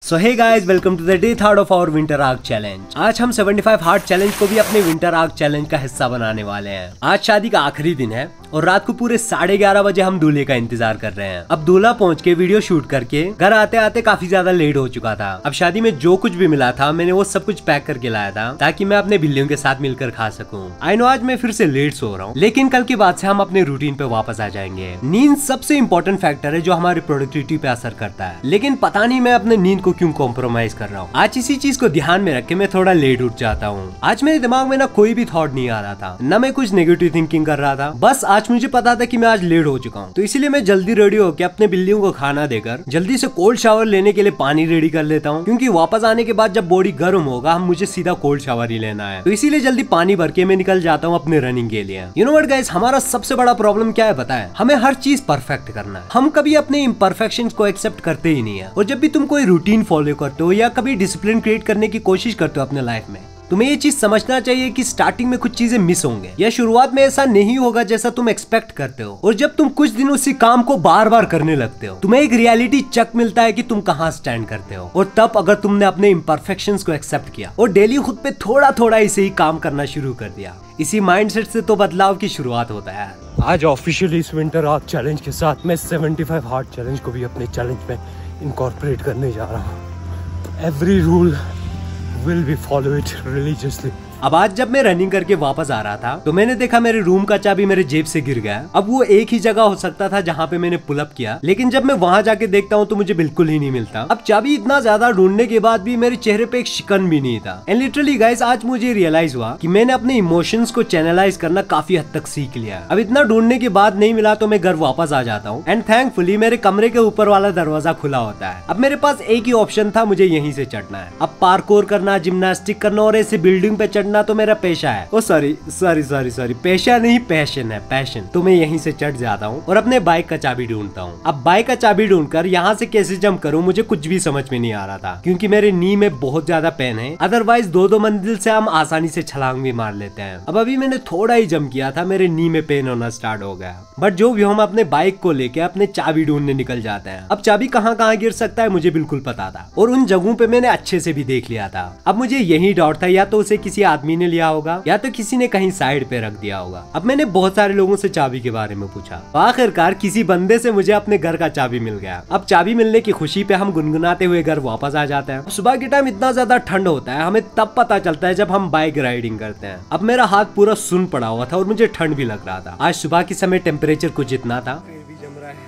So hey guys, welcome to the day 3 of our winter arc challenge. आज हम 75 heart challenge को भी अपने विंटर आर्क चैलेंज का हिस्सा बनाने वाले हैं। आज शादी का आखिरी दिन है और रात को पूरे 11:30 बजे हम दूल्हे का इंतजार कर रहे हैं। अब दूल्हा पहुंच के वीडियो शूट करके घर आते आते काफी ज्यादा लेट हो चुका था। अब शादी में जो कुछ भी मिला था मैंने वो सब कुछ पैक करके लाया था ताकि मैं अपने बिल्लियों के साथ मिलकर खा सकूं। आई नो आज मैं फिर से लेट सो रहा हूँ, लेकिन कल के बाद से हम अपने रूटीन पे वापस आ जाएंगे। नींद सबसे इम्पोर्टेंट फैक्टर है जो हमारी प्रोडक्टिविटी पे असर करता है, लेकिन पता नहीं मैं अपने नींद को क्यों कॉम्प्रोमाइज कर रहा हूँ। आज इसी चीज को ध्यान में रख के मैं थोड़ा लेट उठ जाता हूँ। आज मेरे दिमाग में ना कोई भी थॉट नहीं आ रहा था, न मैं कुछ नेगेटिव थिंकिंग कर रहा था। बस आज मुझे पता था कि मैं आज लेट हो चुका हूँ, तो इसीलिए मैं जल्दी रेडी होकर अपने बिल्लियों को खाना देकर जल्दी से कोल्ड शावर लेने के लिए पानी रेडी कर लेता हूँ, क्योंकि वापस आने के बाद जब बॉडी गर्म होगा हम मुझे सीधा कोल्ड शावर ही लेना है। तो इसीलिए जल्दी पानी भर के मैं निकल जाता हूँ अपने रनिंग के लिए। यू नो व्हाट गाइस, हमारा सबसे बड़ा प्रॉब्लम क्या है पता है? हमें हर चीज परफेक्ट करना है। हम कभी अपने इम्परफेक्शंस को एक्सेप्ट करते ही नहीं है। और जब भी तुम कोई रूटीन फॉलो करते हो या कभी डिसिप्लिन क्रिएट करने की कोशिश करते हो अपने लाइफ में, तुम्हें ये चीज समझना चाहिए कि स्टार्टिंग में कुछ चीजें मिस होंगे या शुरुआत में ऐसा नहीं होगा जैसा तुम एक्सपेक्ट करते हो। और जब तुम कुछ दिन उसी काम को बार बार करने लगते हो, तुम्हें एक रियलिटी चेक मिलता है कि तुम कहाँ स्टैंड करते हो। और तब अगर तुमने अपने इम्परफेक्शंस को एक्सेप्ट किया और डेली खुद पे थोड़ा थोड़ा इसे ही काम करना शुरू कर दिया, इसी माइंडसेट से तो बदलाव की शुरुआत होता है। आज ऑफिशियली इस विंटर आर्क चैलेंज के साथ मैं 75 हार्ट चैलेंज को भी अपने चैलेंज में इनकॉर्पोरेट करने जा रहा हूँ। Every rule will be follow it religiously। अब आज जब मैं रनिंग करके वापस आ रहा था तो मैंने देखा मेरे रूम का चाबी मेरे जेब से गिर गया। अब वो एक ही जगह हो सकता था जहाँ पे मैंने पुल अप किया, लेकिन जब मैं वहाँ जाके देखता हूँ तो मुझे बिल्कुल ही नहीं मिलता। अब चाबी इतना ज्यादा ढूंढने के बाद भी मेरे चेहरे पे एक शिकन भी नहीं था। एंड लिटरली गाइस, आज मुझे रियलाइज हुआ कि मैंने अपने इमोशंस को चैनलाइज करना काफी हद तक सीख लिया। अब इतना ढूंढने के बाद नहीं मिला तो मैं घर वापस आ जाता हूँ। एंड थैंकफुली मेरे कमरे के ऊपर वाला दरवाजा खुला होता है। अब मेरे पास एक ही ऑप्शन था, मुझे यहीं से चढ़ना है। अब पार्कोर करना, जिम्नास्टिक करना और ऐसे बिल्डिंग पे चढ़ना तो मेरा पेशा है। ओ सॉरी, पेशा नहीं पैशन है, पैशन। तो मैं यहीं से चढ़ जाता हूँ और अपने बाइक का चाबी ढूंढता हूँ। अब बाइक का चाबी ढूंढकर यहाँ से कैसे जंप करूँ मुझे कुछ भी समझ में नहीं आ रहा था, क्योंकि मेरे नी में बहुत ज्यादा पेन है। अदरवाइज 2-2 मंजिल से हम आसानी से छलांग भी मार लेते हैं। अब अभी मैंने थोड़ा ही जंप किया था, मेरे नी में पेन होना स्टार्ट हो गया। बट जो भी हम अपने बाइक को लेके अपने चाबी ढूंढने निकल जाते हैं। अब चाबी कहाँ कहाँ गिर सकता है मुझे बिल्कुल पता था, और उन जगहों पे मैंने अच्छे से भी देख लिया था। अब मुझे यही डाउट था, या तो उसे किसी आदमी ने लिया होगा या तो किसी ने कहीं साइड पे रख दिया होगा। अब मैंने बहुत सारे लोगों से चाबी के बारे में पूछा, तो आखिरकार किसी बंदे से मुझे अपने घर का चाबी मिल गया। अब चाबी मिलने की खुशी पे हम गुनगुनाते हुए घर वापस आ जाते हैं। सुबह के टाइम इतना ज्यादा ठंड होता है, हमें तब पता चलता है जब हम बाइक राइडिंग करते हैं। अब मेरा हाथ पूरा सुन पड़ा हुआ था और मुझे ठंड भी लग रहा था। आज सुबह के समय टेम्परेचर कुछ इतना था। भी जम रहा है।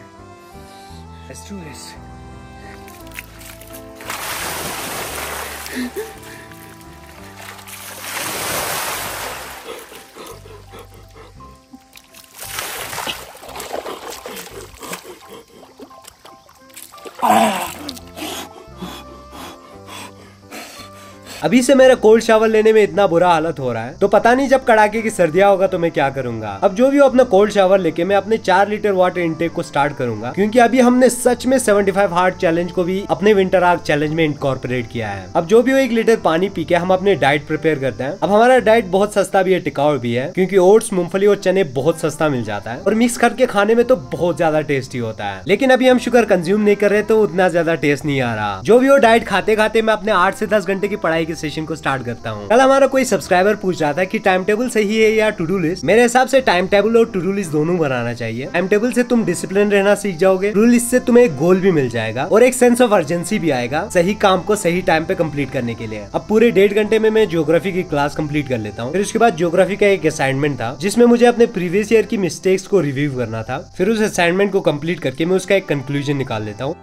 अभी से मेरा कोल्ड शावर लेने में इतना बुरा हालत हो रहा है, तो पता नहीं जब कड़ाके की सर्दियां होगा तो मैं क्या करूंगा। अब जो भी हो, अपना कोल्ड शावर लेके मैं अपने 4 लीटर वाटर इनटेक को स्टार्ट करूंगा, क्योंकि अभी हमने सच में 75 हार्ट चैलेंज को भी अपने विंटर आर्क चैलेंज में इनकॉर्पोरेट किया है। अब जो भी हो, 1 लीटर पानी पी के हम अपने डाइट प्रिपेयर करते हैं। अब हमारा डाइट बहुत सस्ता भी है, टिकाऊ भी है, क्योंकि ओट्स, मूंगफली और चने बहुत सस्ता मिल जाता है और मिक्स करके खाने में तो बहुत ज्यादा टेस्टी होता है। लेकिन अभी हम शुगर कंज्यूम नहीं कर रहे तो उतना ज्यादा टेस्ट नहीं आ रहा। जो भी हो, डाइट खाते खाते मैं अपने 8 से 10 घंटे की पढ़ाई के सेशन को स्टार्ट करता हूँ। कल हमारा कोई सब्सक्राइबर पूछ रहा था कि टाइम टेबल सही है या टू डू लिस्ट। मेरे हिसाब से टाइम टेबल और टू डू लिस्ट दोनों बनाना चाहिए। टाइम टेबल से तुम डिसिप्लिन रहना सीख जाओगे, टू डू लिस्ट से तुम्हें एक गोल भी मिल जाएगा और एक सेंस ऑफ अर्जेंसी भी आएगा सही काम को सही टाइम पे कंप्लीट करने के लिए। अब पूरे 1.5 घंटे में मैं ज्योग्राफी की क्लास कंप्लीट कर लेता हूँ। फिर उसके बाद ज्योग्राफी का एक असाइनमेंट था जिसमें मुझे अपने प्रीवियस ईयर की मिस्टेक्स को रिव्यू करना था। फिर उस असाइनमेंट को कंप्लीट करके मैं उसका एक कंक्लूजन निकाल लेता हूँ।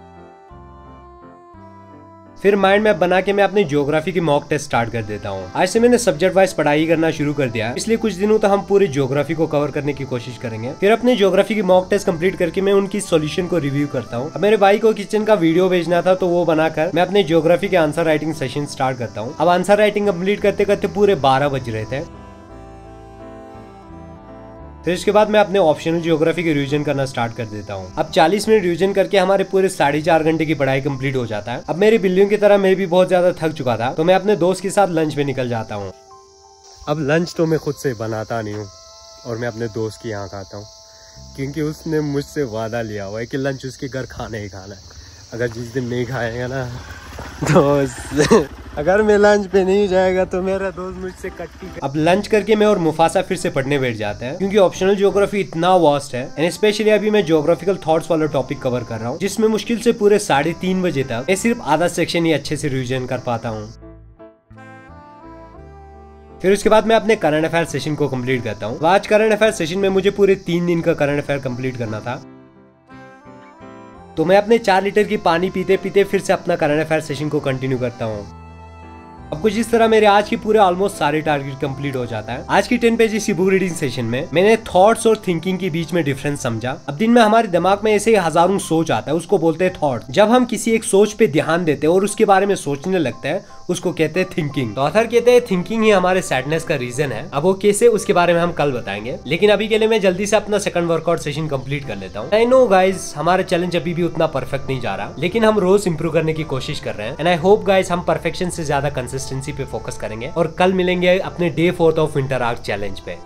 फिर माइंड मैप बना के मैं अपनी ज्योग्राफी की मॉक टेस्ट स्टार्ट कर देता हूँ। आज से मैंने सब्जेक्ट वाइज पढ़ाई करना शुरू कर दिया, इसलिए कुछ दिनों तक हम पूरी ज्योग्राफी को कवर करने की कोशिश करेंगे। फिर अपनी ज्योग्राफी की मॉक टेस्ट कंप्लीट करके मैं उनकी सॉल्यूशन को रिव्यू करता हूँ। अब मेरे भाई को किचन का वीडियो भेजना था, तो वो बनाकर मैं अपने ज्योग्राफी के आंसर राइटिंग सेशन स्टार्ट करता हूँ। अब आंसर राइटिंग कंप्लीट करते करते पूरे 12 बज रहे थे। फिर इसके बाद मैं अपने ऑप्शनल ज्योग्राफी के रिवीजन करना स्टार्ट कर देता हूँ। अब 40 मिनट रिवीजन करके हमारे पूरे 4.5 घंटे की पढ़ाई कंप्लीट हो जाता है। अब मेरी बिल्लियों की तरह मैं भी बहुत ज्यादा थक चुका था, तो मैं अपने दोस्त के साथ लंच पे निकल जाता हूँ। अब लंच तो मैं खुद से बनाता नहीं हूँ और मैं अपने दोस्त के यहाँ खाता हूँ, क्योंकि उसने मुझसे वादा लिया हुआ है कि लंच उसके घर खाना ही खाना है। अगर जिस दिन नहीं खाएगा ना दोस्त अगर मैं लंच पे नहीं जाएगा तो मेरा दोस्त मुझसे कट्टी। अब लंच करके मैं और मुफासा फिर से पढ़ने बैठ जाते हैं क्योंकि ऑप्शनल ज्योग्राफी इतना वास्ट है एंड स्पेशली अभी मैं ज्योग्राफिकल थॉट्स वाला टॉपिक कवर कर रहा हूँ जिसमें मुश्किल से पूरे 3:30 बजे तक मैं सिर्फ आधा सेक्शन ही अच्छे से रिविजन कर पाता हूँ। फिर उसके बाद मैं अपने करंट अफेयर सेशन को कंप्लीट करता हूँ। आज करंट अफेयर सेशन में मुझे पूरे 3 दिन का करंट अफेयर कंप्लीट करना था, तो मैं अपने 4 लीटर की पानी पीते पीते फिर से अपना करंट अफेयर सेशन को कंटिन्यू करता हूँ। अब कुछ इस तरह मेरे आज के पूरे ऑलमोस्ट सारे टारगेट कंप्लीट हो जाता है। आज की 10 पेजेस की बुक रीडिंग सेशन में मैंने थॉट्स और थिंकिंग के बीच में डिफरेंस समझा। अब दिन में हमारे दिमाग में ऐसे हजारों सोच आता है, उसको बोलते हैं थॉट। जब हम किसी एक सोच पे ध्यान देते हैं और उसके बारे में सोचने लगते हैं उसको कहते हैं थिंकिंग। तो ऑथर कहते हैं थिंकिंग ही हमारे सैडनेस का रीजन है। अब वो कैसे, उसके बारे में हम कल बताएंगे, लेकिन अभी के लिए मैं जल्दी से अपना सेकंड वर्कआउट सेशन कंप्लीट कर लेता हूँ। आई नो गाइस, हमारा चैलेंज अभी भी उतना परफेक्ट नहीं जा रहा, लेकिन हम रोज इंप्रूव करने की कोशिश कर रहे हैं एंड आई होप गाइस हम परफेक्शन से ज्यादा कंसिस्टेंसी पे फोकस करेंगे और कल मिलेंगे अपने day 4 of winter arc challenge पे।